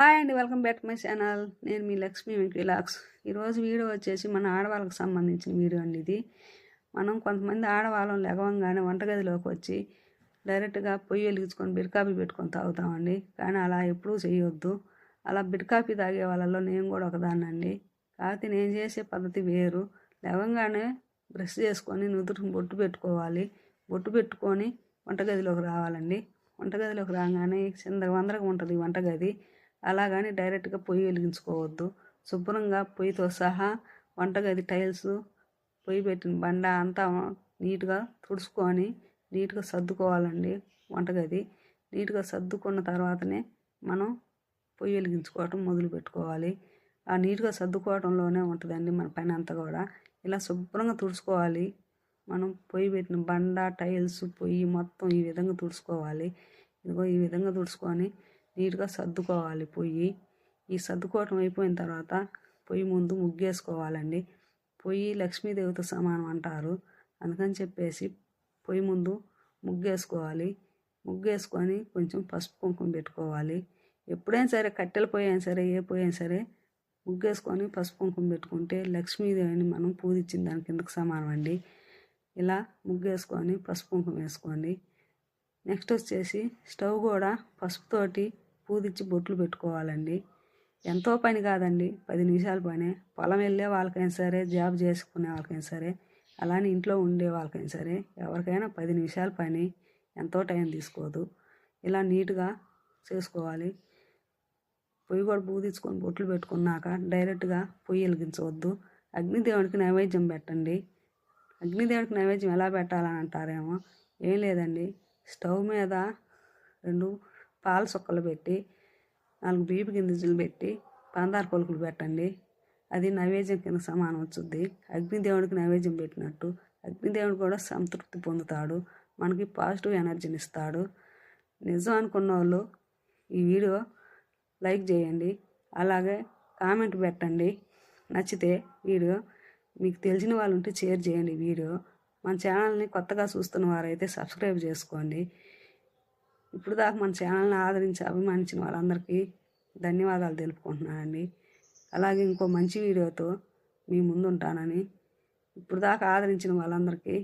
Hi అండి, welcome back to my channel. నేను మీ లక్ష్మి విలాక్స్. ఈరోజు వీడియో వచ్చేసి మన ఆడవాళ్ళకి సంబంధించిన వీడియో అండి ఇది. మనం కొంతమంది ఆడవాళ్ళం లెగవంగానే వంటగదిలోకి వచ్చి డైరెక్ట్గా పొయ్యి వెలిగించుకొని బిడ్కాపీ పెట్టుకొని తాగుతామండి. కానీ అలా ఎప్పుడూ చేయొద్దు. అలా బిడ్కాపీ తాగే వాళ్ళలో నేను కూడా ఒకదాన్నండి. కాకపోతే నేను చేసే పద్ధతి వేరు. లెగంగానే బ్రష్ చేసుకొని నుదుటికి బొట్టు పెట్టుకోవాలి. బొట్టు పెట్టుకొని వంటగదిలోకి రావాలండి. వంటగదిలోకి రాగానే చిందరవందరగా ఉంటుంది వంటగది. అలాగని డైరెక్ట్గా పొయ్యి వెలిగించుకోవద్దు. శుభ్రంగా పొయ్యితో సహా వంటగది టైల్స్, పొయ్యి పెట్టిన బండ అంతా నీట్గా తుడుచుకొని నీట్గా సర్దుకోవాలండి. వంటగది నీట్గా సర్దుకున్న తర్వాతనే మనం పొయ్యి వెలిగించుకోవటం మొదలు పెట్టుకోవాలి. ఆ నీట్గా సర్దుకోవడంలోనే ఉంటుందండి మన పని అంతా కూడా. ఇలా శుభ్రంగా తుడుచుకోవాలి. మనం పొయ్యి పెట్టిన బండ, టైల్స్, పొయ్యి మొత్తం ఈ విధంగా తుడుచుకోవాలి. ఇదిగో ఈ విధంగా తుడుచుకొని నీట్గా సర్దుకోవాలి పొయ్యి. ఈ సర్దుకోవటం అయిపోయిన తర్వాత పొయ్యి ముందు ముగ్గేసుకోవాలండి. పొయ్యి లక్ష్మీదేవితో సమానం అంటారు. అందుకని చెప్పేసి పొయ్యి ముందు ముగ్గేసుకోవాలి. ముగ్గేసుకొని కొంచెం పసుపు కుంకుమ పెట్టుకోవాలి. ఎప్పుడైనా సరే కట్టెల పొయ్యి అయినా సరే, ఏ పొయ్యి అయినా సరే ముగ్గేసుకొని పసుపు కుంకుమ పెట్టుకుంటే లక్ష్మీదేవిని మనం పూజించిన దాని కిందకు సమానం అండి. ఇలా ముగ్గేసుకొని పసుపు కుంకుమ వేసుకోండి. నెక్స్ట్ వచ్చేసి స్టవ్ కూడా పసుపుతోటి పూదిచ్చి బొట్లు పెట్టుకోవాలండి. ఎంతో పని కాదండి, 10 నిమిషాల పని. పొలం వెళ్ళే వాళ్ళకైనా సరే, జాబ్ చేసుకునే వాళ్ళకైనా సరే, అలానే ఇంట్లో ఉండే వాళ్ళకైనా సరే, ఎవరికైనా 10 నిమిషాల పని, ఎంతో టైం తీసుకోదు. ఇలా నీట్గా చేసుకోవాలి. పొయ్యి కూడా పూదించుకొని బొట్లు పెట్టుకున్నాక డైరెక్ట్గా పొయ్యి వెలిగించవద్దు. అగ్నిదేవునికి నైవేద్యం పెట్టండి. అగ్నిదేవునికి నైవేద్యం ఎలా పెట్టాలని అంటారేమో. ఏం లేదండి, స్టవ్ మీద 2 పాల సుక్కలు పెట్టి 4 బీపు గింజలు పెట్టి పందార పలుకులు పెట్టండి. అది నైవేద్యం కింద సమానం వచ్చుద్ది. అగ్నిదేవుడికి నైవేద్యం పెట్టినట్టు అగ్నిదేవుడు కూడా సంతృప్తి పొందుతాడు, మనకి పాజిటివ్ ఎనర్జీని ఇస్తాడు. నిజం అనుకున్న వాళ్ళు ఈ వీడియో లైక్ చేయండి, అలాగే కామెంట్ పెట్టండి. నచ్చితే వీడియో మీకు తెలిసిన వాళ్ళు ఉంటే షేర్ చేయండి. వీడియో మన ఛానల్ని కొత్తగా చూస్తున్న వారైతే సబ్స్క్రైబ్ చేసుకోండి. ఇప్పుడు దాకా మన ఛానల్ని ఆదరించి అభిమానించిన వాళ్ళందరికీ ధన్యవాదాలు తెలుపుకుంటున్నానండి. అలాగే ఇంకో మంచి వీడియోతో మీ ముందు ఉంటానని ఇప్పుడు దాకా ఆదరించిన వాళ్ళందరికీ